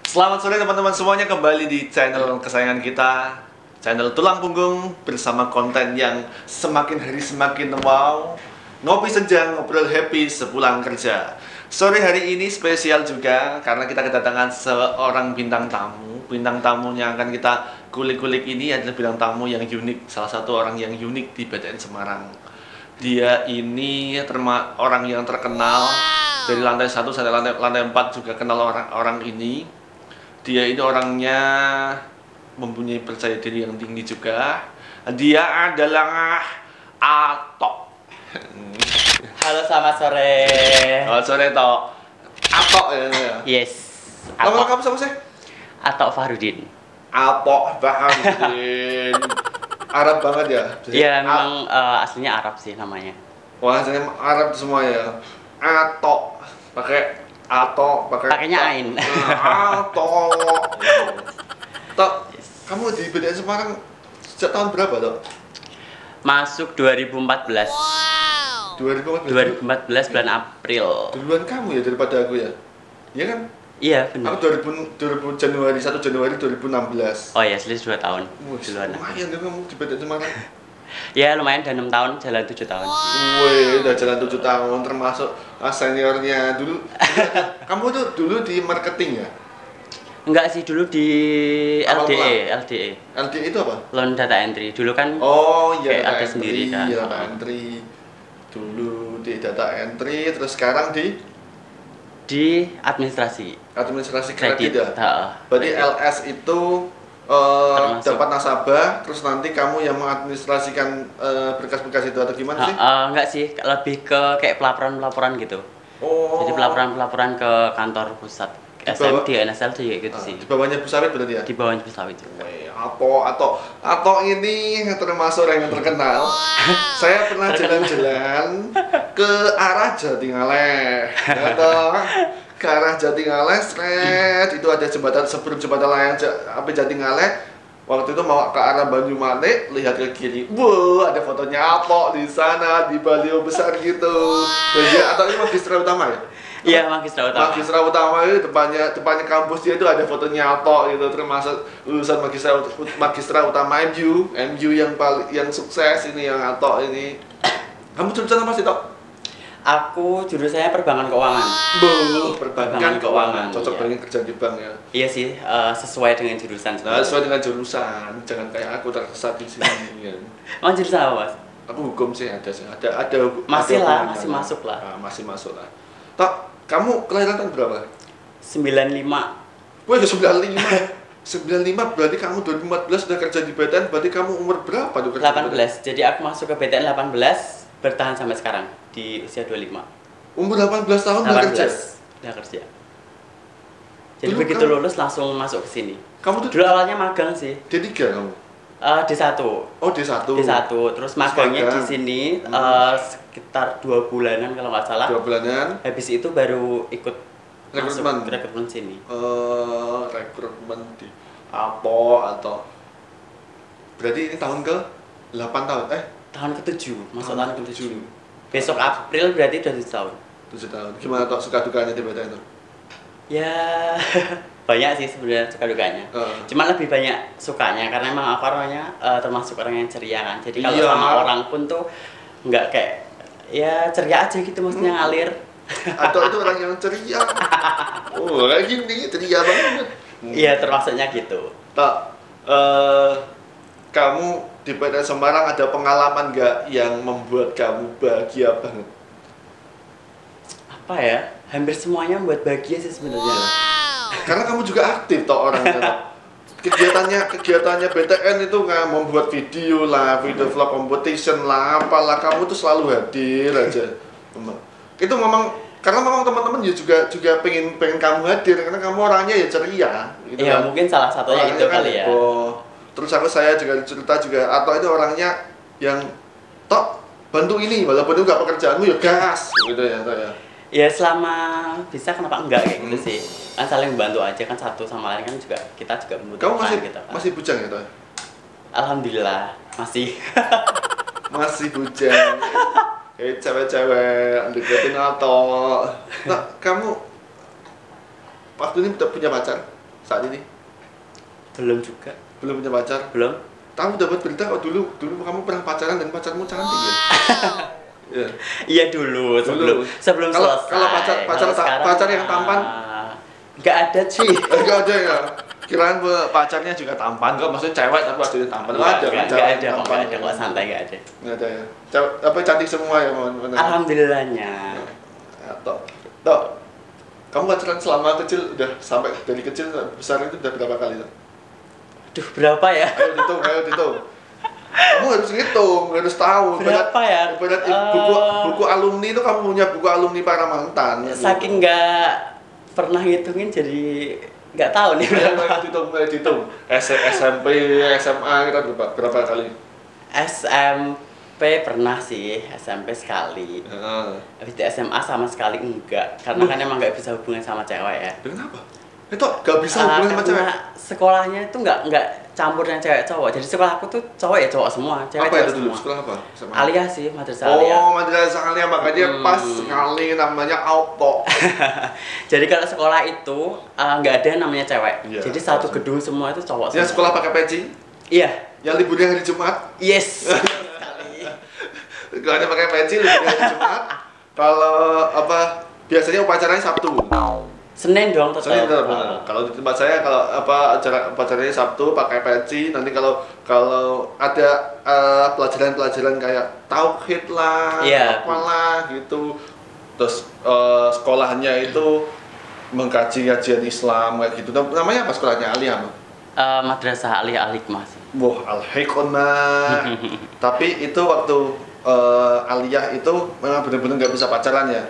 Selamat sore teman-teman semuanya, kembali di channel kesayangan kita, channel Tulang Punggung, bersama konten yang semakin hari semakin wow. Ngopi senja, ngobrol happy sepulang kerja. Sore hari ini spesial juga karena kita kedatangan seorang bintang tamu. Bintang tamu yang akan kita kulik-kulik ini adalah bintang tamu yang unik, salah satu orang yang unik di BTN Semarang. Dia ini orang yang terkenal dari lantai 1 sampai lantai 4 juga kenal orang ini. Dia ini orangnya mempunyai percaya diri yang tinggi juga. Dia adalah Atok. Halo, selamat sore. Selamat sore, Tok. Atok ya. Yes. Nama kamu siapa sih? Atok Fahrudin. Atok Fahrudin. Arab banget ya? Iya, memang aslinya Arab sih namanya. Wah, aslinya Arab semua ya. Atok pakai pakainya Ain. Atok. Tok, kamu di BTN Semarang sejak tahun berapa, Tok? Masuk 2014. 2014 bulan April. Duluan kamu ya daripada aku ya? Iya kan? Iya, benar. Aku 1 Januari 2016. Oh ya, selisih 2 tahun. Duluan. Lumayan dong kamu di BTN Semarang. Ya, lumayan, udah 6 tahun, jalan 7 tahun. Wih, udah jalan 7 tahun, termasuk seniornya dulu. Kamu tuh dulu di marketing ya? Enggak sih, dulu di LDE. LDE itu apa? Loan Data Entry. Dulu kan Oh iya, kayak data ada entry, sendiri kan. Iya, data entry. Dulu di data entry, terus sekarang di administrasi kredit ya? Berarti kredit. LS itu dapat nasabah, terus nanti kamu yang mengadministrasikan berkas-berkas itu atau gimana sih? Enggak sih, lebih ke kayak pelaporan gitu. Oh. Jadi pelaporan ke kantor pusat SMD, NSLD kayak gitu sih. Di bawahnya Bu Sawit berarti ya? Di bawahnya Bu Sawit juga. Atau ini termasuk orang yang terkenal. Saya pernah jalan-jalan ke arah Jatingaleh. Ke arah Jatingaleh, itu ada jembatan, sebelum jembatan layang api Jatingaleh. Waktu itu mau ke arah Banyumanik, lihat ke kiri, wow, ada fotonya Atok di sana, di baliho besar gitu. Dan dia Atok ini Magistra Utama ya? Iya, Magistra Utama. Magistra Utama itu depannya kampus dia itu ada fotonya Atok gitu, termasuk lulusan Magistra Utama MU yang sukses ini, yang Atok ini. Kamu jurusan apa sih, Tok? Aku jurusannya perbankan keuangan. Perbankan keuangan. Cocok iya. banget kerja di bank ya. Iya sih, sesuai dengan jurusan. Nah, sesuai dengan jurusan. Jangan kayak aku tersesat di sini ya. Oh, jurusan apa, Mas? Aku hukum sih ada Masih lah, hubungan. masih masuk lah. Nah, masih masuk lah. Tok, kamu kelahiran tahun berapa? 95. Wah, udah 95. 95 berarti kamu 2014 sudah kerja di BTN, berarti kamu umur berapa tuh kerja 18. Jadi aku masuk ke BTN 18, bertahan sampai sekarang di usia 25. Umur 18 tahun udah kerja? Udah kerja. Jadi Dulu begitu lulus langsung masuk ke sini. Kamu tuh Dulu awalnya magang sih. D3 kamu? D1. Oh, D1. D1. Terus magangnya di magang. sini sekitar 2 bulanan kalau nggak salah. 2 bulanan. Habis itu baru ikut Rekrutmen. masuk rekrutmen sini. Rekrutmen di Apo atau berarti ini tahun ke 8 tahun? Tahun ke-7, masuk tahun ke-7. ke-7. Besok April berarti udah 7 tahun. 7 tahun. Gimana Tok suka dukanya di BTN tuh? Ya, banyak sih sebenarnya suka dukanya. Cuman lebih banyak sukanya karena emang aku orangnya termasuk orang yang ceria kan. Jadi kalau Iya. sama orang pun tuh nggak kayak ya ceria aja gitu, maksudnya ngalir. Atau itu orang yang ceria. Oh, kayak gini, ceria banget. Iya, termasuknya gitu. Tok, kamu di BTN Semarang ada pengalaman nggak yang membuat kamu bahagia banget? Apa ya? Hampir semuanya membuat bahagia sih sebenarnya. Karena kamu juga aktif toh orangnya. Tok. Kegiatannya BTN itu nggak membuat video lah, video vlog competition lah, apalah, kamu tuh selalu hadir aja. Itu memang karena memang teman-teman juga pengen kamu hadir karena kamu orangnya ya ceria. Gitu Iya, kan. mungkin salah satunya Orangnya itu kan kali ya. Terus saya juga cerita juga, atau itu orangnya yang Tok bantu ini walaupun itu nggak pekerjaanmu ya gas gitu ya, Tok ya. Ya selama bisa kenapa enggak kayak gitu sih. Kan saling membantu aja kan, satu sama lain kan juga kita juga Kamu membutuhkan gitu kan. masih bujang ya, Tok? Alhamdulillah masih. Masih bujang. Kayak cewek-cewek deketin atau nah, kamu waktu ini udah punya pacar? saat ini? Belum juga. Belum punya pacar? Belum. Kamu dapat berita kok dulu kamu pernah pacaran dan pacarmu cantik ya? Yeah. Iya dulu sebelum selesai. Kalau pacar yang tampan nggak ada sih. Nggak ada ya. Kirain pacarnya juga tampan, enggak maksudnya cewek tapi pacarnya tampan. Nggak ada kok, santai nggak ada. Nggak ada ya. Apa cantik semua ya, mohon. Alhamdulillahnya. Ya, toh. Kamu pacaran selama kecil udah sampai dari kecil besar itu udah berapa kali tuh? Aduh, berapa ya? Ayo dihitung. Kamu harus ngitung, harus tahu. Berapa ya? Buku alumni itu kamu punya buku alumni para mantan. Saking nggak pernah ngitungin jadi nggak tahu nih berapa. Ayo dihitung. SMP, SMA kita berapa kali? SMP pernah sih, SMP sekali. Habis itu SMA sama sekali enggak, karena kan emang nggak bisa hubungan sama cewek ya. Kenapa? Itu gak bisa hubungan sama cewek? Sekolahnya itu nggak campur dengan cewek cowok. Jadi sekolah aku tuh cowok ya cowok semua, cewek apa itu semua. dulu? Sekolah apa? Aliyah sih, madrasah Aliyah. Oh, madrasah Aliyah, makanya pas sekali namanya auto. Jadi kalau sekolah itu nggak ada namanya cewek. Ya, jadi satu gedung semua itu cowok semua. Yang sekolah pakai peci? Iya. Yang liburnya hari Jumat? Yes. Gak ada pakai peci, liburnya hari Jumat. Kalau apa? Biasanya upacaranya Sabtu. Senin dong tetap. Senin tetap. Kalau di tempat saya kalau upacaranya Sabtu pakai peci. Nanti kalau ada pelajaran-pelajaran kayak tauhid lah, apalah gitu. Terus sekolahnya itu mengkaji kajian Islam kayak gitu. Namanya apa sekolahnya? Aliyah? Madrasah Aliyah Al-Hikmah sih. Wah, Al-Hikmah. Tapi itu waktu Aliyah itu memang benar-benar nggak bisa pacaran ya.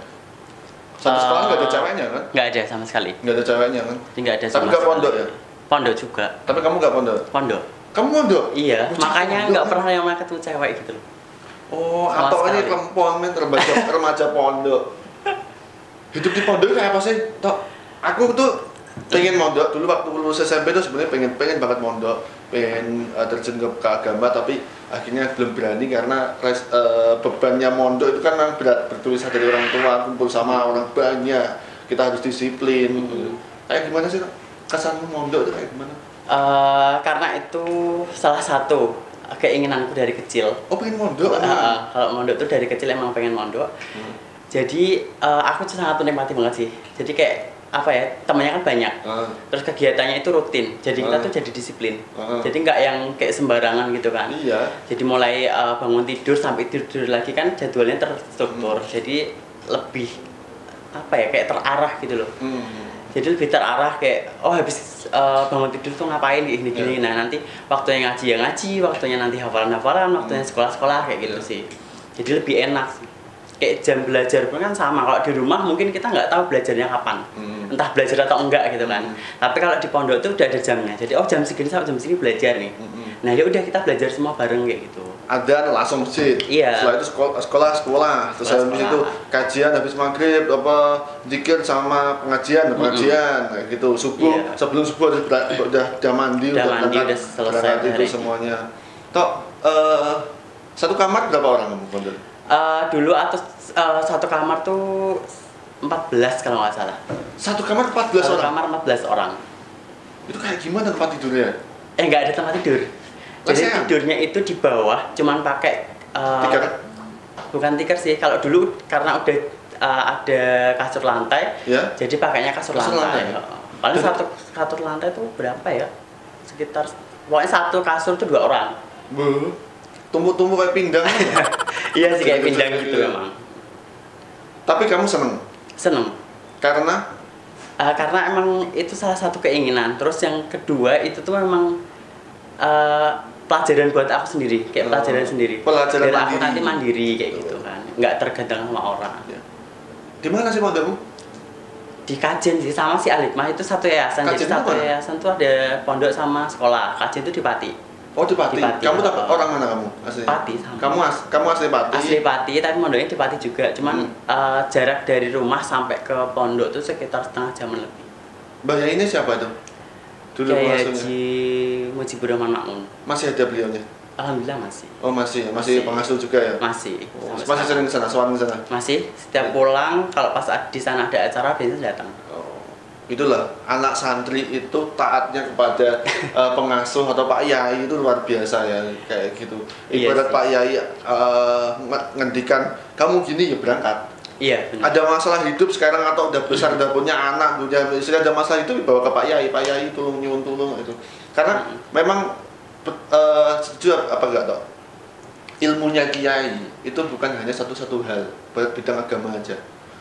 Satu sekolah nggak ada ceweknya kan? Nggak ada sama sekali. Nggak ada ceweknya kan? Nggak ada. Tapi nggak pondok ya? Pondok juga. Tapi kamu nggak pondok? Pondok. Kamu pondok? Iya. Makanya nggak pernah yang ketemu cewek gitu loh. Oh, atau ini perempuan remaja pondok. Hidup di pondok kayak apa sih? Tok, aku tuh pengen mondok dulu waktu lulus SMP tuh sebenarnya pengen banget mondok, pengen terjun ke agama, tapi akhirnya belum berani karena bebannya mondok itu kan memang berat, bertulisah dari orang tua, kumpul sama orang banyak, kita harus disiplin. Kayak gimana sih kesanmu mondok itu kayak gimana? Karena itu salah satu keinginanku dari kecil. Oh, pengen mondok? Kalau mondok tuh dari kecil emang pengen mondok. Jadi aku sangat menikmati banget sih. Jadi kayak apa ya, temannya kan banyak, terus kegiatannya itu rutin, jadi kita tuh jadi disiplin, jadi nggak yang kayak sembarangan gitu kan. Iya. Jadi mulai bangun tidur sampai tidur lagi kan jadwalnya terstruktur, jadi lebih apa ya, kayak terarah gitu loh. Jadi lebih terarah kayak habis bangun tidur tuh ngapain gini. Nah nanti waktunya ngaji ya ngaji, waktunya nanti hafalan, waktunya sekolah kayak gitu sih. Jadi lebih enak sih. Kayak jam belajar pun kan sama. Kalau di rumah mungkin kita nggak tahu belajarnya kapan, entah belajar atau enggak gitu kan. Tapi kalau di pondok tuh udah ada jamnya. Jadi jam segini sampai jam segini belajar nih. Nah ya udah kita belajar semua bareng kayak gitu. Ada langsung masjid. Iya. Setelah itu sekolah. Terus habis itu kajian habis maghrib zikir sama pengajian kayak gitu. Subuh sebelum subuh udah mandi, udah selesai itu semuanya. Tok satu kamar berapa orang kamu pondok? Dulu atau satu kamar tuh 14 kalau nggak salah. Satu kamar 14 orang? Satu kamar 14 orang. Itu kayak gimana tempat tidurnya? Nggak ada tempat tidur. Jadi tidurnya itu di bawah, cuman pakai tikar? Bukan tikar sih. Kalau dulu karena udah ada kasur lantai, jadi pakainya kasur lantai. Paling satu kasur lantai tuh berapa ya? Sekitar, pokoknya satu kasur tuh 2 orang. Tumbuh-tumbuh kayak pinggang. Iya sih kayak pinggang gitu memang. Tapi kamu seneng? Seneng. Karena? Karena emang itu salah satu keinginan. Terus yang kedua itu tuh memang pelajaran buat aku sendiri, kayak pelajaran sendiri. Pelajaran biar mandiri. Aku nanti mandiri kayak gitu kan, nggak tergantung sama orang. Di mana sih pondokmu? Di Kajen sih, sama si Al-Hikmah itu satu yayasan. Jadi satu yayasan tuh ada pondok sama sekolah. Kajen itu di Pati. Oh di Pati. Kamu orang mana kamu asli? Pati sama. Kamu asli Pati? Asli Pati, tapi pondoknya di Pati juga. Cuman jarak dari rumah sampai ke pondok tuh sekitar setengah jam lebih. Mbak ini siapa tuh? Dulu Kiai Haji Mujibur Rahman Makmun. Masih ada beliaunya? Alhamdulillah masih. Oh masih pengasuh juga ya? Masih. Masih sering ke sana, sowan ke sana? Masih. Setiap pulang kalau pas di sana ada acara biasanya datang. Oh. itulah anak santri itu taatnya kepada pengasuh atau Pak Yai itu luar biasa ya kayak gitu. Ibarat Pak Yai ngendikan kamu gini ya berangkat. Iya, benar. Ada masalah hidup sekarang atau udah besar udah punya anak, udah istri ada masalah itu bawa ke Pak Yai tolong nyuwun tolong itu. Karena memang setuju apa enggak toh? Ilmunya kiai itu bukan hanya satu hal bidang agama aja.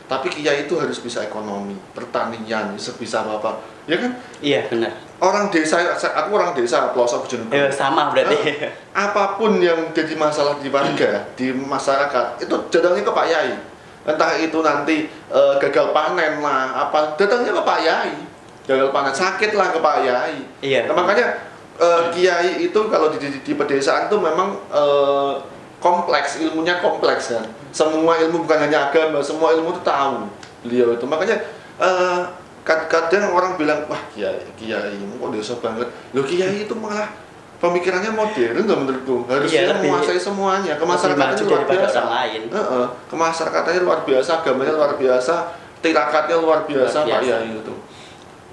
Tapi kiai itu harus bisa ekonomi, pertanian, bisa apa, ya kan? Iya, benar. Orang desa, aku orang desa, pelosok Bojonegoro. Sama berarti. Apapun yang jadi masalah di warga, di masyarakat, itu datangnya ke Pak Yai. Entah itu nanti gagal panen lah, apa datangnya ke Pak Yai. Gagal panen sakit lah ke Pak Yai. Iya. Nah, makanya kiai itu kalau di pedesaan itu memang kompleks, ilmunya kompleks kan. Semua ilmu bukan hanya agama, semua ilmu itu tahu beliau itu. Makanya kadang orang bilang wah kiai kok desa banget. Loh kiai itu malah pemikirannya modern loh menurutku. Harusnya menguasai semuanya. Kemasyarakatan luar biasa. Kemasyarakatnya luar biasa, agamanya luar biasa, tirakatnya luar biasa Pak Yai itu.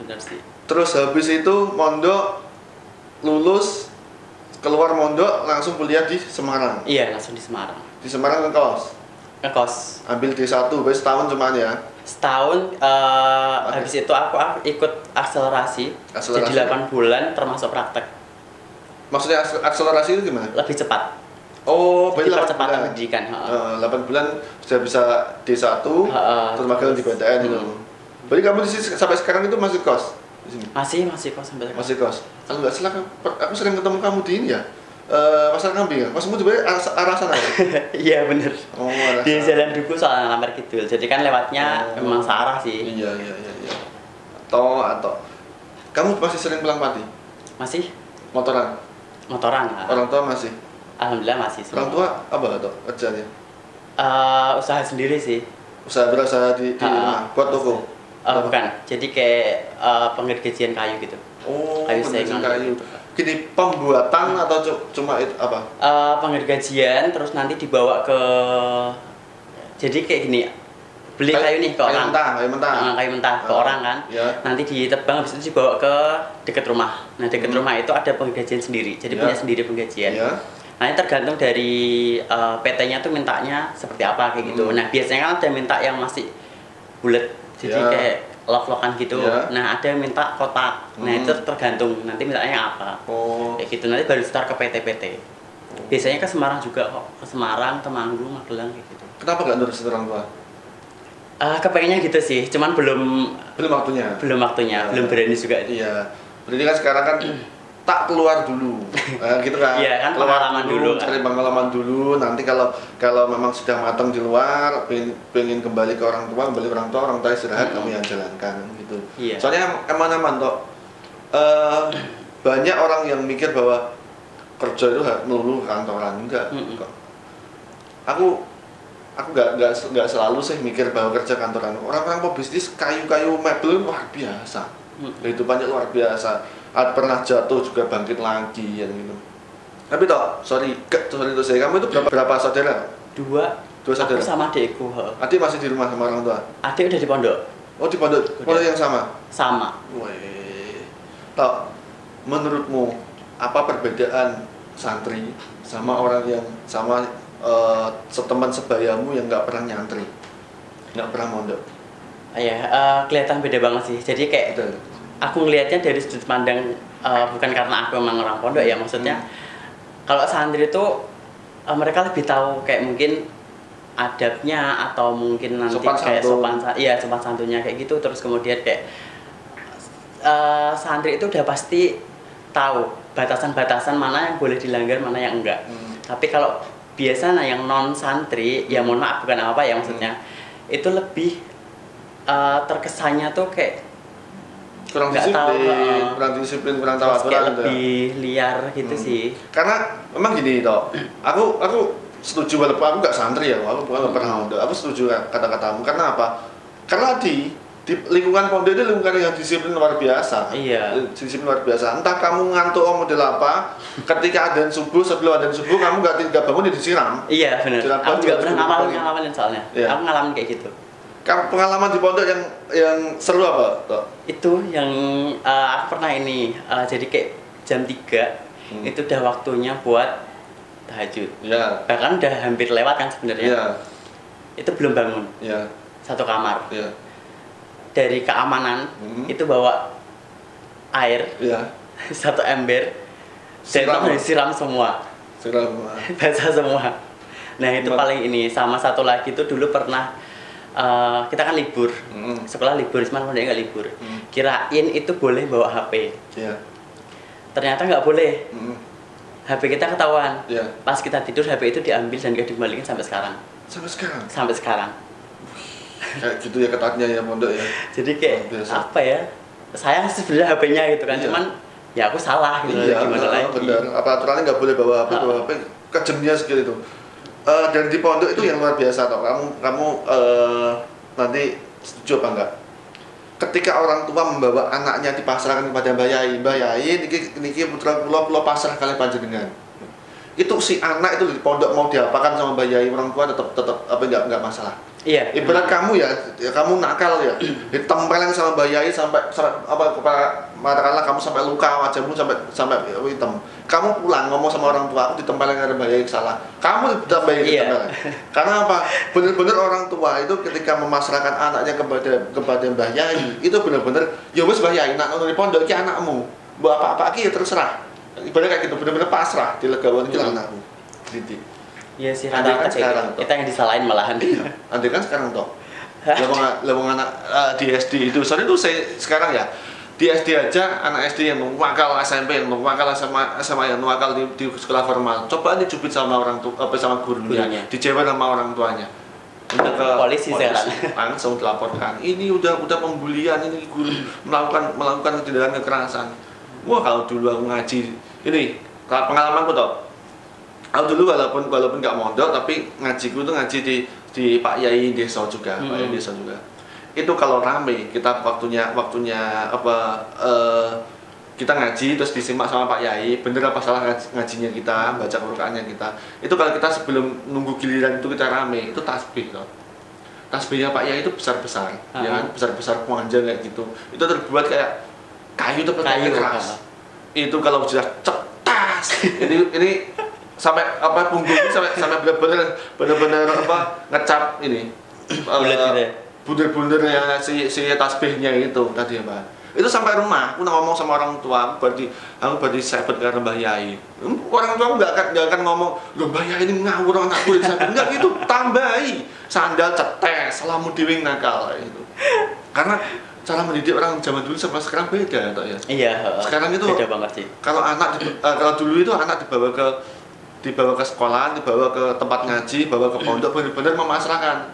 Benar sih. Terus habis itu mondok, lulus, keluar mondok langsung kuliah di Semarang. Iya, langsung di Semarang. Di Semarang ngekos. Ambil D1, berarti setahun cuman ya. Setahun habis itu aku ikut akselerasi. Jadi 8 bulan termasuk praktek. Maksudnya akselerasi itu gimana? Lebih cepat. Oh, berarti percepatan pendidikan. 8 bulan sudah bisa D1, terus magang di PTN itu. Berarti kamu di sini sampai sekarang itu masih kos? Di sini? Masih kos sampai sekarang. Masih kos. Kalau nggak salah, aku sering ketemu kamu di ini ya. Pasar Kambing ya? Masmu juga arah sana ya? Iya bener. Oh, di Jalan Duku soalnya Lamar Kidul. Jadi kan lewatnya memang searah sih. Iya. Atau kamu masih sering pulang Pati? Masih. Motoran? Orang tua masih? Alhamdulillah masih. Orang tua apa atau kerjanya? Usaha sendiri sih. Berusaha di rumah? Buat toko? Bukan. Jadi kayak penggergajian kayu gitu. Oh, kayu. Gitu. Gini, pembuatan atau cuma itu apa? Penggergajian terus nanti dibawa ke, jadi kayak gini, beli kayu nih ke orang. Kayu mentah ke orang kan. Ya. Nanti ditebang habis itu dibawa ke dekat rumah. Nah, dekat rumah itu ada penggergajian sendiri. Jadi punya sendiri penggergajian. Ya. Nah, ini tergantung dari PT-nya tuh mintanya seperti apa kayak gitu. Nah, biasanya kan ada minta yang masih bulat. Jadi kayak lok-lokan gitu. Nah, ada yang minta kotak. Nah, itu tergantung nanti mintanya apa. Kayak gitu nanti baru start ke PT-PT. Biasanya ke Semarang juga kok. Ke Semarang, Temanggung, Magelang kayak gitu. Kenapa nggak nurusin orang tua? Kepengennya gitu sih, cuman belum waktunya. Belum berani juga. Iya. Berarti kan sekarang kan tak keluar dulu, gitu kan? Iya kan, pengalaman dulu. Cari pengalaman dulu. Nanti kalau memang sudah matang di luar, pengen kembali ke orang tua istirahat, kamu yang jalankan, gitu. Iya. Soalnya aman-aman toh. Banyak orang yang mikir bahwa kerja itu melulu kantoran, enggak. Aku nggak selalu sih mikir bahwa kerja kantoran. Orang-orang pebisnis kayu-kayu mebel luar biasa. Kehidupannya luar biasa. Pernah jatuh juga bangkit lagi ya gitu. Tapi toh, sorry itu saya. Kamu itu berapa saudara? Dua saudara. Aku sama adikku. Adik masih di rumah sama orang tua? Adik udah di pondok. Oh, di pondok. Pondok yang sama? Sama. Wih. Toh, menurutmu apa perbedaan santri sama orang yang sama seteman sebayamu yang nggak pernah nyantri, nggak pernah mondok? Ya, kelihatan beda banget sih. Jadi kayak aku ngelihatnya dari sudut pandang bukan karena aku memang orang pondok ya, maksudnya kalau santri itu mereka lebih tahu kayak mungkin adabnya atau mungkin nanti sopan santunnya kayak gitu. Terus kemudian kayak santri itu udah pasti tahu batasan-batasan mana yang boleh dilanggar, mana yang enggak. Tapi kalau biasanya yang non santri ya mohon maaf bukan apa ya maksudnya itu lebih terkesannya tuh kayak kurang disiplin, kurang tahu aturan, lebih liar gitu sih. Karena memang gini toh, aku setuju walaupun aku nggak santri ya, aku nggak pernah mondok. Aku setuju kata-katamu. Karena apa? Karena di lingkungan pondok itu lingkungan yang disiplin luar biasa. Iya. Disiplin luar biasa. Entah kamu ngantuk model apa, ketika adzan subuh, sebelum adzan subuh kamu nggak bangun ya disiram. Iya benar. Aku juga pernah ngalamin soalnya. Iya. Aku ngalamin kayak gitu. Pengalaman di pondok yang seru apa, Tok? Itu yang aku pernah ini, jadi kayak jam 3 itu udah waktunya buat tahajud. Ya. Bahkan udah hampir lewat kan sebenarnya. Ya. Itu belum bangun. Ya. Satu kamar. Ya. Dari keamanan itu bawa air. Ya. Satu ember. Dan siram semua. Siram. Basah semua. Nah, itu paling ini. Sama satu lagi itu dulu pernah kita kan libur. Sekolah libur, cuman pondoknya nggak libur. Kirain itu boleh bawa HP. Ya. Ternyata nggak boleh. HP kita ketahuan. Ya. Pas kita tidur HP itu diambil dan nggak dikembalikan sampai sekarang. Sampai sekarang. Sampai sekarang. Kayak gitu ya ketatnya ya pondok ya. Jadi kayak apa ya? Sayang sih sebenarnya HP-nya gitu kan. Iya. Cuman ya aku salah gitu. Iya, Gimana lagi? benar. Apa aturannya nggak boleh bawa HP kejamnya segitu itu. Dan di pondok itu yang luar biasa toh. Kamu nanti setuju apa enggak? Ketika orang tua membawa anaknya dipasrahkan kepada Mbah Yai, niki putra kula pasrah kalian panjenengan. Itu si anak itu di pondok mau diapakan sama Mbah Yai, orang tua tetap apa enggak masalah. Iya. Ibarat kamu ya kamu nakal ya, ditempelin sama Mbah Yai sampai apa katakanlah kamu sampai luka wajahmu sampai hitam. Kamu pulang ngomong sama orang tua, aku ditempelin karena Mbah Yai salah. Kamu ditambahin ditempelin. Karena apa? Benar-benar orang tua itu ketika memasrahkan anaknya kepada Mbah Yai, itu benar-benar ya wis Mbah Yai nak nang pondok iki anakmu. Mbok apa-apa iki ya terserah. Ibaratnya kayak gitu benar-benar pasrah dilegawan iki anakku. Gitu. Iya sih, rata-rata sekarang kita yang disalahin malahan. Andai kan sekarang toh. Lewong anak di SD itu, soalnya itu saya sekarang ya di SD aja anak SD yang wakal SMP, yang wakal SMA yang wakal di sekolah formal, coba dicubit sama orang tua, sama gurunya, dijewer sama orang tuanya. Udah ke polisi sekarang langsung dilaporkan. Ini udah pembulian, ini guru melakukan tindakan kekerasan. Wah kalau dulu aku ngaji, ini pengalamanku toh. Aku dulu walaupun nggak mondok tapi ngajiku tuh ngaji di Pak Yai desa juga, Pak Yai desa juga. Itu kalau rame kita waktunya apa kita ngaji terus disimak sama Pak Yai, bener apa salah ngajinya kita, baca Qur'annya kita. Itu kalau kita sebelum nunggu giliran itu kita rame, itu tasbih loh. Tasbihnya Pak Yai itu besar-besar, ya kan? Besar-besar panjang kayak gitu. Itu terbuat kayak kayu keras. Itu kalau sudah cetas, ini sampai apa punggungnya sampai benar-benar apa ngecap ini bunder-bunder ya si tasbihnya itu tadi ya Pak. Itu sampai rumah aku ngomong sama orang tua aku berarti sebet karena Mbah Yai. Orang tua aku nggak akan ngomong loh Mbah Yai ini ngawur anakku enggak gitu, tambahi sandal cetes selamu diwing nakal itu. Karena cara mendidik orang zaman dulu sama sekarang beda toh ya. Iya. Sekarang itu beda banget sih. Kalau dulu itu anak dibawa ke sekolah, dibawa ke tempat ngaji, bawa ke pondok, benar-benar memasrahkan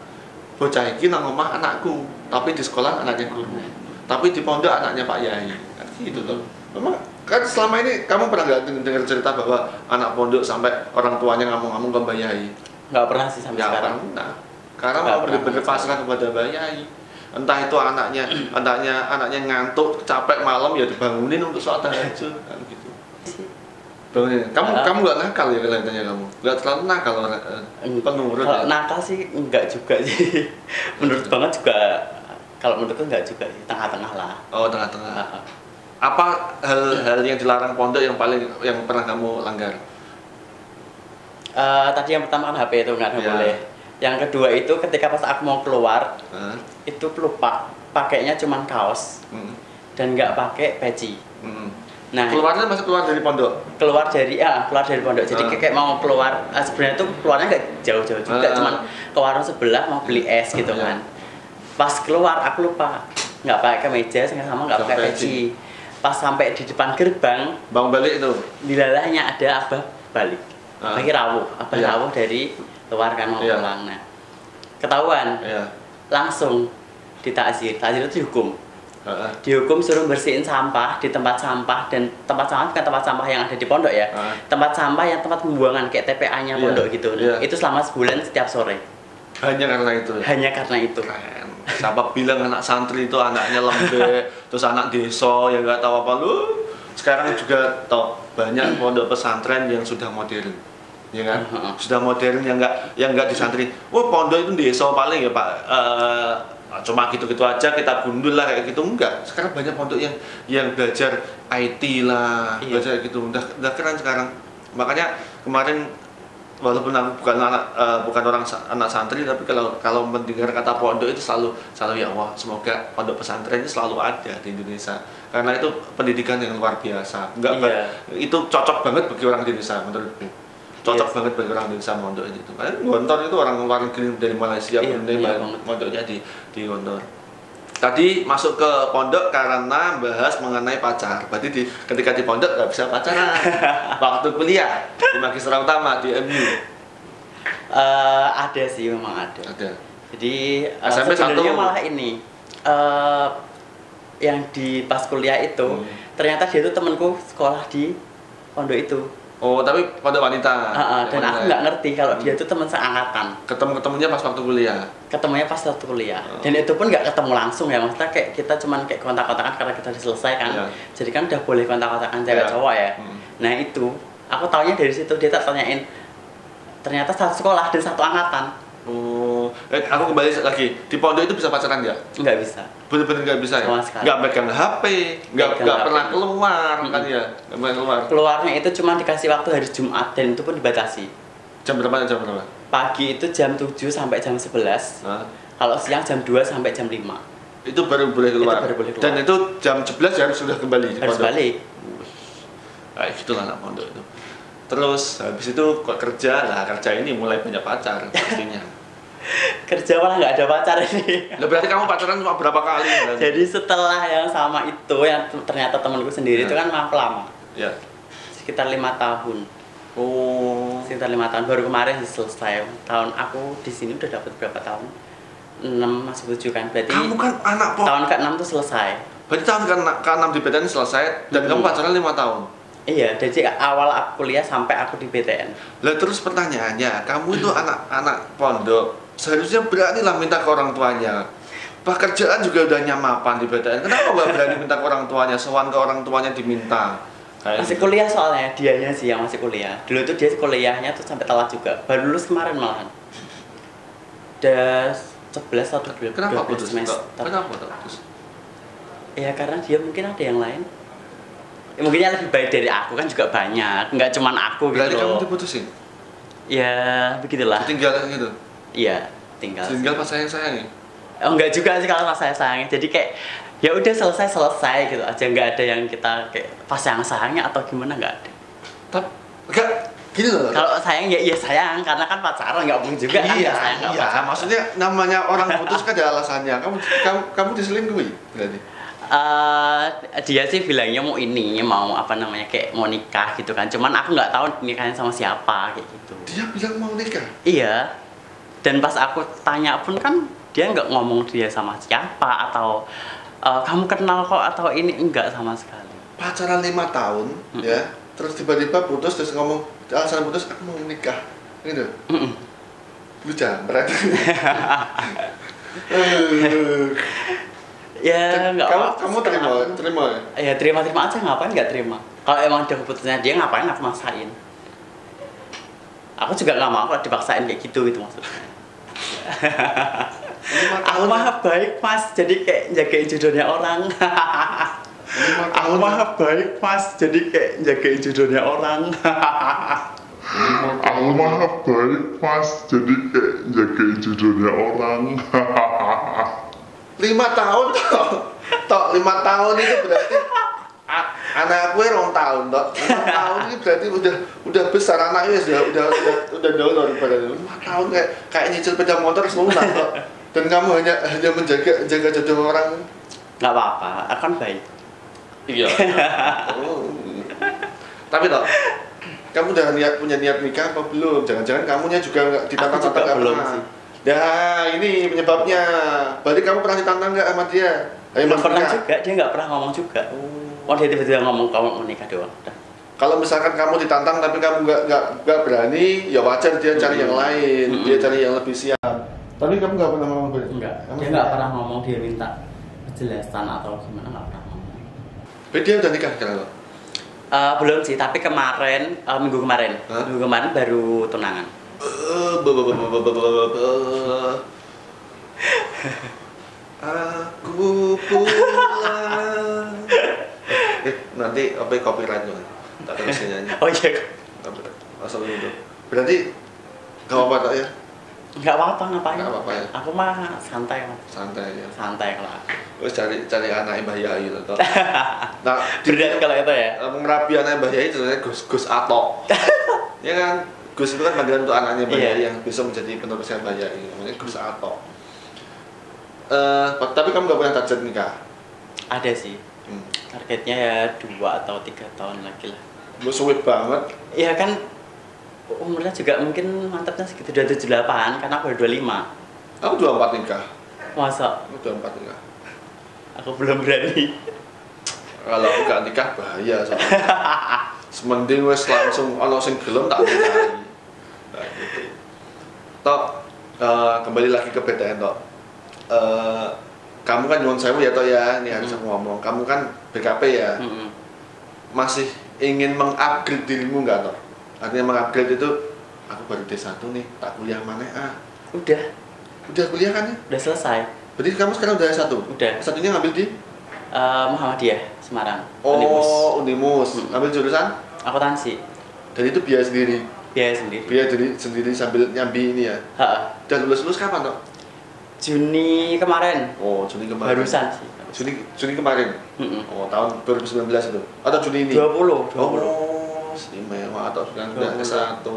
bocah iki nang omah anakku, tapi di sekolah anaknya guru, tapi di pondok anaknya Pak Yai, gitu loh. Memang kan selama ini kamu pernah nggak dengar cerita bahwa anak pondok sampai orang tuanya ngomong-ngomong ke Mbak Yai? Nggak pernah sih sampai sekarang. Nah, karena mau benar-benar pasrah kepada Mbak Yai. Entah itu anaknya ngantuk, capek malam ya dibangunin untuk sholat tahajud, kan gitu. Kamu nggak nakal ya kelihatannya kamu? Nggak terlalu nakal penurut ya? Nakal sih enggak juga sih. Menurut banget juga, kalau menurutku enggak juga sih, tengah-tengah lah. Oh tengah-tengah. Apa hal yang dilarang pondok yang pernah kamu langgar? Tadi yang pertama kan HP itu nggak boleh. Yang kedua itu ketika pas aku mau keluar, itu lupa pakainya cuman kaos dan nggak pakai peci. Nah, keluarnya masih keluar dari pondok? Keluar dari pondok. Jadi kayak mau keluar, sebenarnya tuh keluarnya nggak jauh-jauh juga, cuman ke warung sebelah mau beli es gitu kan. Pas keluar aku lupa nggak pakai kemeja, sama nggak pakai peci. Pas sampai di depan gerbang, bang balik itu, dilalahnya ada abah balik, abah rawuh dari luar kan mau pulang. Nah, ketahuan, langsung ditakzir itu dihukum. Dihukum suruh bersihin sampah di tempat sampah, dan tempat sampah bukan tempat sampah yang ada di pondok ya, tempat sampah yang tempat pembuangan kayak TPA-nya pondok gitu. Itu selama sebulan setiap sore. Hanya karena itu. Hanya karena itu. Keren. Siapa bilang anak santri itu anaknya lembek, terus anak desa yang nggak tahu apa lu. Sekarang juga toh banyak pondok pesantren yang sudah modern, ya kan? Sudah modern yang nggak di santri. Pondok itu desa paling ya Pak. cuma gitu-gitu aja kita gundul lah kayak gitu, enggak. Sekarang banyak pondok yang belajar IT lah, belajar gitu, udah keren sekarang. Makanya kemarin walaupun aku bukan anak santri, tapi kalau mendengar kata pondok itu selalu ya Allah, semoga pondok pesantren ini selalu ada di Indonesia, karena itu pendidikan yang luar biasa. Itu cocok banget bagi orang Indonesia menurutku. Cocok banget bagi orang Indonesia mondok itu. Karena Gontor itu orang luar negeri dari Malaysia, mondoknya di Gontor. Tadi masuk ke pondok karena bahas mengenai pacar. Berarti ketika di pondok nggak bisa pacaran. Waktu kuliah di Magister Utama di MU. Ada sih, memang ada. Jadi SMP sebenarnya 1 malah ini yang di pas kuliah itu ternyata dia itu temanku sekolah di pondok itu. Oh, tapi pondok wanita. Dan aku nggak ngerti kalau dia itu teman seangkatan. Ketemunya pas waktu kuliah. Ketemunya pas waktu kuliah. Dan itu pun nggak ketemu langsung ya, maksudnya kayak kita cuman kayak kontak-kontakan karena kita udah selesai kan. Jadi kan udah boleh kontak-kontakan cewek cowok ya. Nah itu, aku taunya dari situ, dia tak tanyain ternyata satu sekolah dan satu angkatan. Oh, aku kembali lagi. Di pondok itu bisa pacaran nggak? Nggak bisa. Bener-bener nggak bisa ya? Nggak megang HP, nggak pernah keluar kan ya? Nggak pernah keluar. Keluarnya itu cuma dikasih waktu hari Jumat dan itu pun dibatasi. Jam berapa? Pagi itu jam 7 sampai jam 11. Kalau siang jam 2 sampai jam 5. Itu baru boleh keluar. Dan itu jam 11 harus sudah kembali di harus pondok. balik. Itulah anak pondok itu. Terus habis itu kok kerja ini mulai banyak pacar pastinya. Kerja malah nggak ada pacar ini. Berarti kamu pacaran cuma berapa kali? Jadi setelah yang sama itu, yang ternyata temanku sendiri itu kan lama. Ya. Sekitar 5 tahun. Oh. Sekitar 5 tahun, baru kemarin selesai. Tahun aku di sini udah dapat berapa tahun? 6 masih 7 kan. Berarti kamu kan anak tahun ke-6 tuh selesai. Berarti tahun ke-6 di PTN selesai dan kamu pacaran 5 tahun. Iya, jadi awal aku kuliah sampai aku di PTN. Lah terus pertanyaannya, kamu itu anak pondok, seharusnya beranilah minta ke orang tuanya. Pekerjaan juga udah nyamapan di PTN. Kenapa nggak berani minta ke orang tuanya? Sowan ke orang tuanya diminta. Masih kuliah soalnya, dianya sih yang masih kuliah. Dulu tuh dia kuliahnya tuh sampai telat juga. Baru lulus kemarin malahan. Udah 11 atau 12 Kenapa putus? semester. Kenapa putus? Ya karena dia mungkin ada yang lain. Ya, mungkin yang lebih baik dari aku kan juga banyak, nggak cuman aku gitu. Berarti kamu diputusin? Ya begitulah. Tinggal gitu? Iya, tinggal. Tinggal pas sayang-sayangnya? Oh enggak juga sih kalau pas sayang-sayangnya. Jadi kayak ya udah selesai gitu aja, nggak ada yang kita kayak pas sayang-sayangnya atau gimana, nggak ada. Tapi enggak gini loh. Kalau sayang ya iya sayang, karena kan pacaran nggak mungkin juga kan iya, sayang nggak pacaran. Maksudnya namanya orang putus kan ada alasannya. Kamu diselingkuhi berarti? Dia sih bilangnya mau apa namanya kayak mau nikah gitu kan, cuman aku nggak tahu nikahnya sama siapa kayak gitu. Dia bilang mau nikah? Iya, dan pas aku tanya pun kan dia nggak ngomong dia sama siapa atau kamu kenal kok atau ini, enggak sama sekali. Pacaran 5 tahun ya, terus tiba-tiba putus, terus ngomong alasan putus aku mau nikah gitu. Lu jambret. Ya nggak apa-apa. Kamu terima ya? Ya terima aja, ngapain nggak terima? Kalau emang ada keputusannya dia, ngapain aku maksain? Aku juga nggak mau kalau dipaksain kayak gitu maksudnya. Aku mah baik mas, jadi kayak jagain jodohnya orang. Aku mah baik mas, jadi kayak jagain jodohnya orang. Aku mah baik mas, jadi kayak jagain jodohnya orang. 5 tahun tok 5 tahun itu berarti anak gue 2 tahun tok. 5 tahun ini berarti udah besar anaknya, udah dolor pada 5 tahun kayak nyicil sepeda motor semua tok. Dan kamu hanya menjaga jodoh orang. Nggak apa-apa, akan baik. Iya. Tapi toh kamu udah punya niat nikah apa belum? Jangan-jangan kamunya juga nggak ditantang-tantang belum pernah. sih. Nah, ini penyebabnya. Berarti kamu pernah ditantang nggak sama dia? Belum pernah juga, dia nggak pernah ngomong juga. Oh dia tiba-tiba ngomong kamu mau nikah doang. Kalau misalkan kamu ditantang tapi kamu nggak berani, ya wajar dia cari yang lain, dia cari yang lebih siap. Tapi kamu nggak pernah ngomong berani? Enggak, dia nggak pernah ngomong, dia minta penjelasan atau gimana, nggak pernah ngomong. Berarti dia udah nikah sekarang? Belum sih, tapi kemarin, minggu kemarin baru tunangan. Aku pulang. Nanti apa copyright dong? Tak terus nyanyi. Oh iya. Copyright. Asal itu. Berarti gak apa-apa tak ya? Nggak apa-apa ngapain? Nggak apa-apa ya? Aku mah santai mas. Santai ya. Santai lah. Terus cari anak Mbah Yai itu. Nah, Berat kalau itu ya. ngerapi anak Mbah Yai sebenarnya Gus Atok. Ya kan? Gus itu kan panggilan untuk anaknya Mbah Yai yang bisa menjadi penerusnya Mbah Yai. Namanya Gus Atok. Tapi kamu nggak punya target nikah? Ada sih. Targetnya ya 2 atau 3 tahun lagi lah. Lu sulit banget. Iya kan umurnya juga mungkin mantapnya segitu 278 karena aku udah 25. Aku 24 nikah. Masa? Aku 24 nikah. Aku belum berani. Kalau aku gak nikah bahaya soalnya. Semending wes langsung ono sing gelem tak nikahi. Nah, gitu. Tok, kembali lagi ke BTN Tok. Kamu kan nyuwun sewu ya Tok ya, ini harus aku ngomong. Kamu kan BKP ya. Masih ingin mengupgrade dirimu nggak Tok? Artinya mengupgrade itu aku baru D1 nih, tak kuliah mana Udah kuliah kan ya? Udah selesai. Berarti kamu sekarang udah S1? Udah. S1-nya ngambil di? Muhammadiyah, Semarang. Oh, Unimus. Ngambil jurusan? Akuntansi. Dan itu biaya sendiri? Biaya sendiri. Biaya sendiri sambil nyambi ini ya? Dan lulus kapan Tok? Juni kemarin. Oh, Juni kemarin. Barusan sih. Juni kemarin? Oh, tahun 2019 itu? Atau Juni ini? 20. Oh, istimewa atau sekarang udah S1.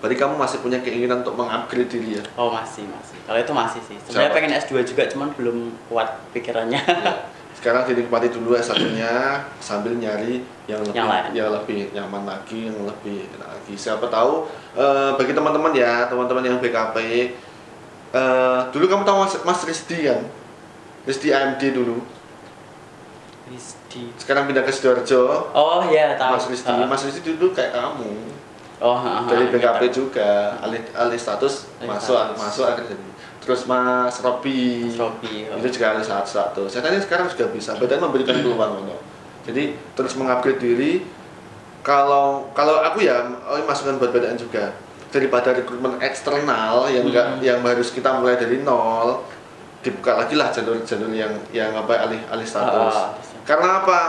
Berarti kamu masih punya keinginan untuk mengupgrade diri ya? Oh masih. Kalau itu masih sih. Sebenarnya pengen S2 juga, cuman belum kuat pikirannya. Ya. Sekarang dinikmati dulu S1-nya sambil nyari yang lebih nyaman lagi, yang lebih enak lagi. Siapa tahu bagi teman-teman ya, teman-teman yang BKP, dulu kamu tahu Mas Rizdi kan? Rizdi AMD dulu. Rizdi. Sekarang pindah ke Sidoarjo. Oh iya tahu. Mas Rizdi dulu kayak kamu. Oh, dari BKP juga, alih status masuk akhirnya jadi. Terus Mas Robi itu juga alih status. Saya tanya sekarang sudah bisa. BTN memberikan peluang untuk. Jadi terus mengupgrade diri. Kalau aku ya, masukan buat BTN juga. Daripada rekrutmen eksternal yang harus kita mulai dari nol, dibuka lagi lah jalur yang alih status. Karena apa?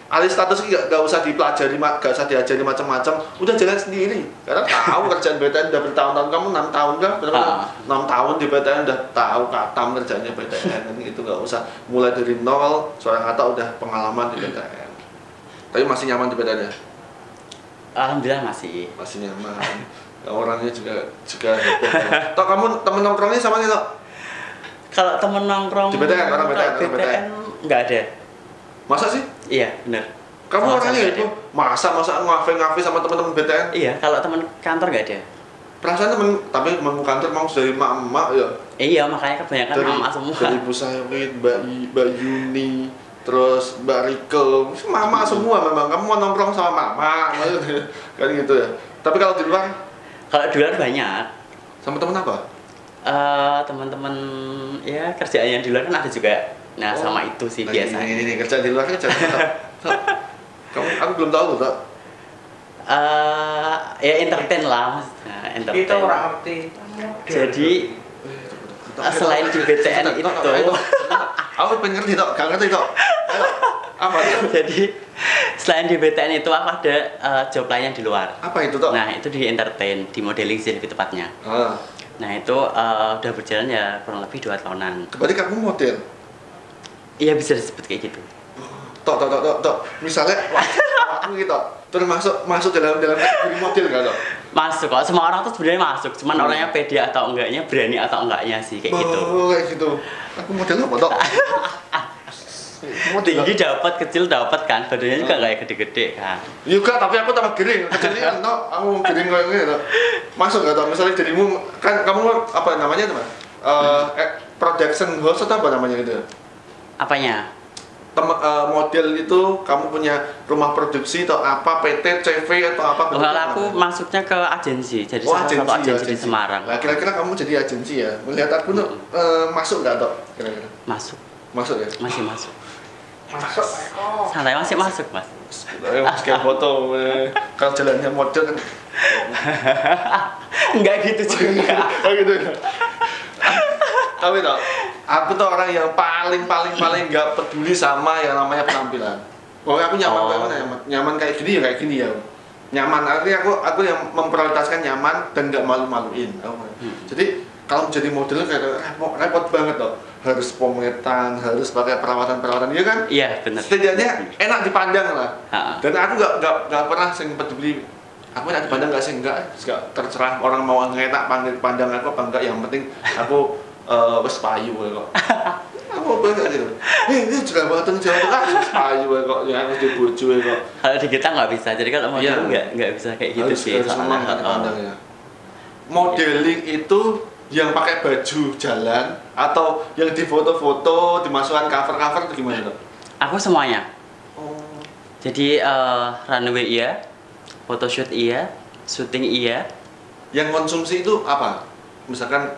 Alih status gak usah dipelajari, gak usah diajari macam-macam, udah jalan sendiri. Karena tahu kerjaan BTN udah bertahun-tahun, kamu 6 tahun kan? 6 tahun di BTN udah tahu katam kerjanya BTN, itu gak usah mulai dari nol. Seorang kata udah pengalaman di BTN. Tapi masih nyaman di BTN ya? Alhamdulillah masih nyaman. Orangnya juga heboh. Tok, kamu temen nongkrongnya sama nih Tok? Kalau temen nongkrong di BTN, orang BTN nggak ada. Masa sih? Iya, benar. Kamu orangnya itu masa ngafe sama teman-teman BTN? Iya, kalau teman kantor nggak ada. Perasaan tapi teman kantor mau dari emak-emak ya? Iya, makanya kebanyakan emak semua. Dari Ibu Sawit, Mbak Yuni, terus Mbak Rike, mama semua memang. Kamu mau nongkrong sama mama, kan gitu ya. Tapi kalau di luar? Kalau di luar banyak. Sama teman apa? Teman-teman ya kerjaan yang di luar kan ada juga. Nah, sama itu sih biasanya. Ini kerja di luar kerja. Aku belum tahu Tok. Ya entertain lah Mas. Nah, entertain. Itu orang ngerti. Jadi selain di BTN itu, aku pengen ngerti Tok, gak ngerti Tok. Apa? Jadi selain di BTN itu aku ada job lain yang di luar. Apa itu Tok? Nah, itu di entertain, di modeling sih lebih tepatnya. Nah, itu udah berjalan ya kurang lebih 2 tahunan. Berarti kamu model? Iya, bisa disebut kayak gitu. Tok. Misalnya aku gitu, terus masuk dalam kategori model nggak Tok? Masuk kok, semua orang tuh sebenarnya masuk, cuman orangnya pede atau enggaknya, berani atau enggaknya sih kayak gitu. Oh, kayak gitu. Aku model apa Tok? Tinggi dapat, kecil dapat kan, badannya juga nggak gede-gede kan. Juga, tapi aku tambah gering. Kecilnya kan Tok, aku gering kayak gini Tok. Masuk nggak Tok? Misalnya dirimu kan kamu apa namanya teman? Production house atau apa namanya gitu? Apanya? Model itu kamu punya rumah produksi atau apa, PT, CV atau apa? Kalau aku masuknya ke agensi, jadi salah satu agensi di Semarang. Nah, kira-kira kamu jadi agensi ya? Melihat aku tuh masuk nggak Tok? Kira-kira? Masuk ya? Masih masuk. Masuk, santai masih masuk Mas. Kayak foto, kalau jalannya model kan? Enggak gitu juga. Oh gitu. Tapi Tok, Aku tuh orang yang paling nggak peduli sama yang namanya penampilan. Pokoknya aku nyaman nyaman kayak gini ya. Nyaman, artinya aku yang memprioritaskan nyaman dan nggak malu-maluin. Jadi kalau menjadi model kayak repot banget loh. Harus pometan, harus pakai perawatan ya kan? Iya benar. Setidaknya enak dipandang lah. Dan aku nggak pernah sing peduli. Aku enak dipandang nggak sih, enggak terserah orang mau enak pandang aku apa enggak, yang penting aku wes payu kok. Aku banget gitu. Ini juga banget wes payu kok, ya harus dibojo kok. Kalau di kita nggak bisa, jadi kalau mau nggak bisa kayak gitu sih. Harus memang dipandang ya. Modeling itu yang pakai baju jalan atau yang di foto-foto dimasukkan cover itu gimana tuh? Aku semuanya. Oh. Jadi runway iya, photoshoot iya, syuting iya. Yang konsumsi itu apa? Misalkan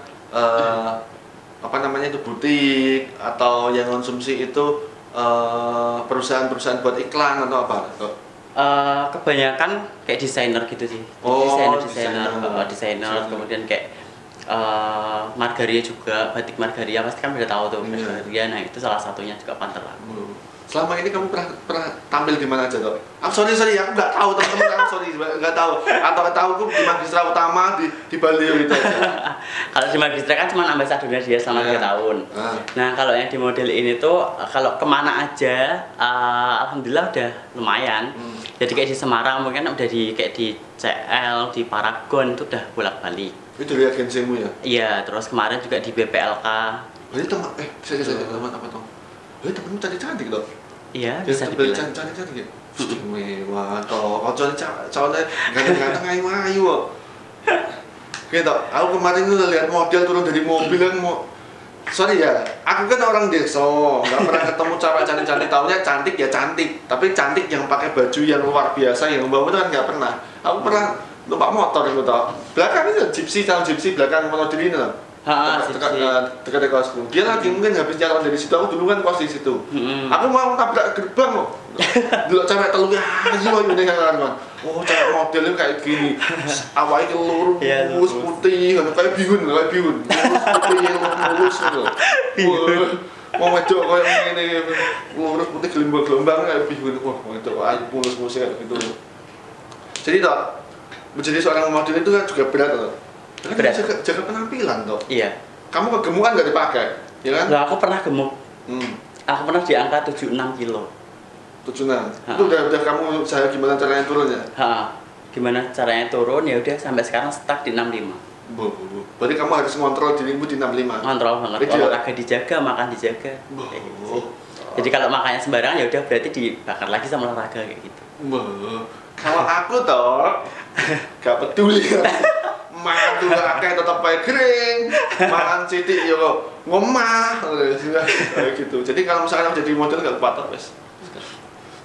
apa namanya itu butik, atau yang konsumsi itu perusahaan-perusahaan buat iklan atau apa? Kebanyakan kayak desainer gitu sih. Desainer kemudian kayak Margaria juga, batik Margaria pasti kan udah tahu tuh Margaria. Nah itu salah satunya juga Pantera. Selama ini kamu pernah tampil di mana aja toh? Sorry aku nggak tahu teman-teman, sorry nggak tahu. Atau tahu aku di Magistra Utama di Bali gitu aja. Kalau di Magistra kan cuma ambasadornya dia selama 3 tahun. Nah kalau yang di model ini tuh kalau kemana aja, alhamdulillah udah lumayan. Jadi kayak di Semarang mungkin udah kayak di CL, di Paragon itu udah bolak-balik. Itu dari agensimu ya? Iya, terus kemarin juga di BPLK. Jadi teman, saya teman apa toh? Temenmu cantik loh. Iya, bisa dibilang. Cantik ya. Mewah toh. Kalau cowoknya ganteng-ganteng ayu-ayu kok. Gitu. Aku kemarin tuh lihat model turun dari mobil kan mau. Sorry ya, aku kan orang desa, nggak pernah ketemu cewek cantik-cantik. Taunya cantik ya cantik, tapi cantik yang pakai baju yang luar biasa, yang bau itu kan nggak pernah. Aku pernah numpak motor itu tau. Belakang itu gypsy belakang motor ini loh. Dekat kosku. Dia lagi mungkin habis jalan dari situ. Aku dulu kan kos di situ. Aku mau tabrak gerbang loh. Dulu cewek telur aja loh ini kan. Oh cewek modelnya kayak gini. Awalnya lurus putih, kayak bihun. Lurus putih lurus gitu. Mau ngejok kayak ini lurus putih gelombang kayak bihun. Wah itu mulus kayak gitu. Jadi toh menjadi seorang model itu kan juga berat loh. Karena jaga penampilan toh. Iya. Kamu kegemukan nggak dipakai, ya kan? Lah aku pernah gemuk. Aku pernah di angka 76 kilo. 76. Itu udah kamu usaha gimana caranya turunnya? Gimana caranya turun ya udah sampai sekarang stuck di 65. Berarti kamu harus ngontrol dirimu di 65. Kontrol banget. Olahraga dijaga, makan dijaga. Gitu. Jadi kalau makannya sembarangan ya udah berarti dibakar lagi sama olahraga kayak gitu. Kalau aku toh gak peduli. Madu akeh tetep bae kering, mangan sithik yo ngomah kayak gitu. Jadi kalau misalkan aku jadi model gak kuat wes.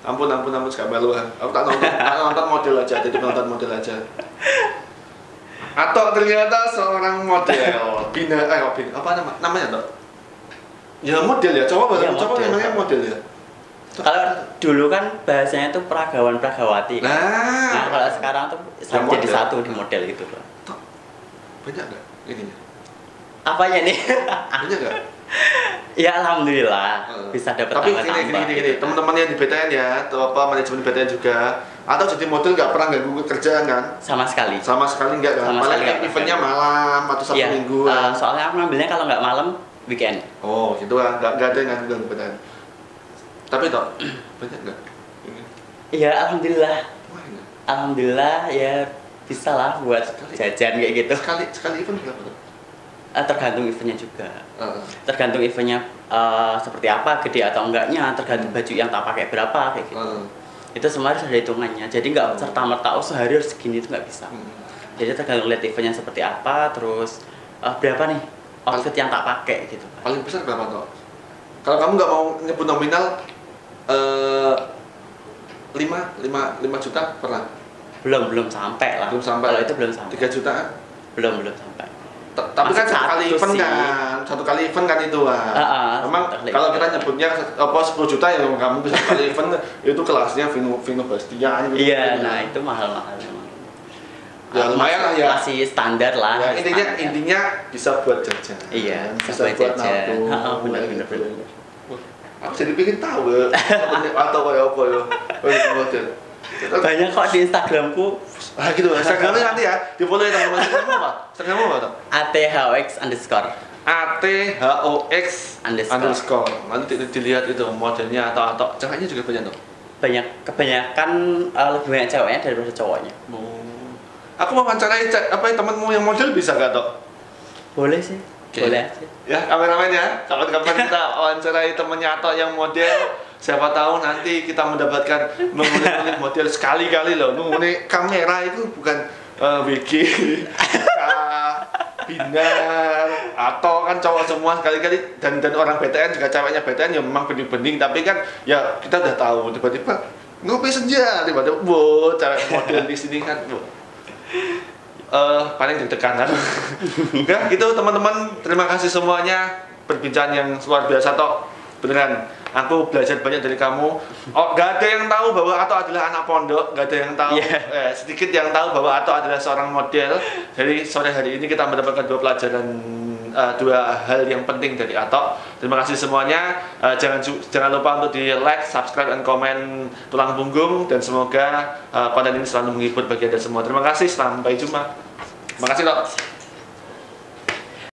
Ampun gak malu. Aku tak nonton model aja, jadi penonton model aja. Atau ternyata seorang model apa namanya toh? Ya model ya, coba namanya model ya. Kalau dulu kan bahasanya tuh peragawan-peragawati. Nah kalau sekarang tuh jadi satu di model gitu loh. Banyak nggak ininya? Apanya nih? Banyak nggak? Ya alhamdulillah bisa dapat tambah-tambah. Tapi gini, teman-teman yang di BTN ya, atau apa manajemen BTN juga, atau jadi model nggak pernah ganggu kerjaan kan? Sama sekali nggak kan? Paling eventnya malam atau Sabtu Minggu. Soalnya aku ngambilnya kalau nggak malam weekend. Oh gitu kan, nggak ada yang ganggu BTN. Tapi toh banyak nggak? Iya alhamdulillah ya. Bisa lah buat jajan kayak gitu. Sekali event berapa tuh? Tergantung eventnya juga. Tergantung eventnya seperti apa, gede atau enggaknya, tergantung baju yang tak pakai berapa kayak gitu. Itu semua harus ada hitungannya. Jadi nggak serta-merta sehari harus segini itu nggak bisa. Jadi tergantung lihat eventnya seperti apa, terus berapa nih outfit yang tak pakai gitu. Paling besar berapa tuh? Kalau kamu nggak mau nyebut nominal 5 juta pernah? Belum sampai lah. Kalau itu belum sampai. 3 jutaan? Belum sampai. Tapi kan satu kali event kan itu lah. Memang kalau kita nyebutnya 10 juta ya kamu bisa kali event itu kelasnya Vino Bastian gitu. Iya, nah itu mahal memang. Ya lumayan lah ya. Masih standar lah. Ya, intinya standar. intinya bisa buat jajan. Iya, bisa buat nabung. Bener. Aku jadi pengen tahu ya. Atau kayak apa ya. Model. Banyak kok di Instagramku. Ah gitu. Instagramnya nanti ya. Di follow ya teman-teman. Instagrammu apa? Instagrammu apa tuh? ATHOX underscore. ATHOX Underscore. Nanti dilihat itu modelnya atau ceweknya juga banyak tuh. Kebanyakan lebih banyak ceweknya daripada cowoknya. Aku mau wawancarai temanmu yang model bisa gak toh? Boleh sih. Oke. Boleh aja. Ya kameramen ya, kapan-kapan kita wawancarai temennya atau yang model. Siapa tahu nanti kita mendapatkan mengulik model sekali-kali loh. Mengulik kamera itu bukan WG, Binar, atau kan cowok semua sekali-kali dan orang BTN juga ceweknya BTN ya memang bening-bening tapi kan ya kita udah tahu tiba-tiba ngopi senja tiba-tiba cewek model di sini kan paling deg-degan kan. Oke, gitu teman-teman, terima kasih semuanya perbincangan yang luar biasa toh. Beneran, aku belajar banyak dari kamu. Oh, gak ada yang tahu bahwa Ato adalah anak pondok, gak ada yang tahu. Sedikit yang tahu bahwa Ato adalah seorang model. Jadi sore hari ini kita mendapatkan dua pelajaran, dua hal yang penting dari Ato. Terima kasih semuanya. Jangan lupa untuk di like, subscribe, dan komen Tulang Punggung. Dan semoga konten ini selalu menghibur bagi anda semua. Terima kasih, sampai jumpa. Terima kasih, Tok.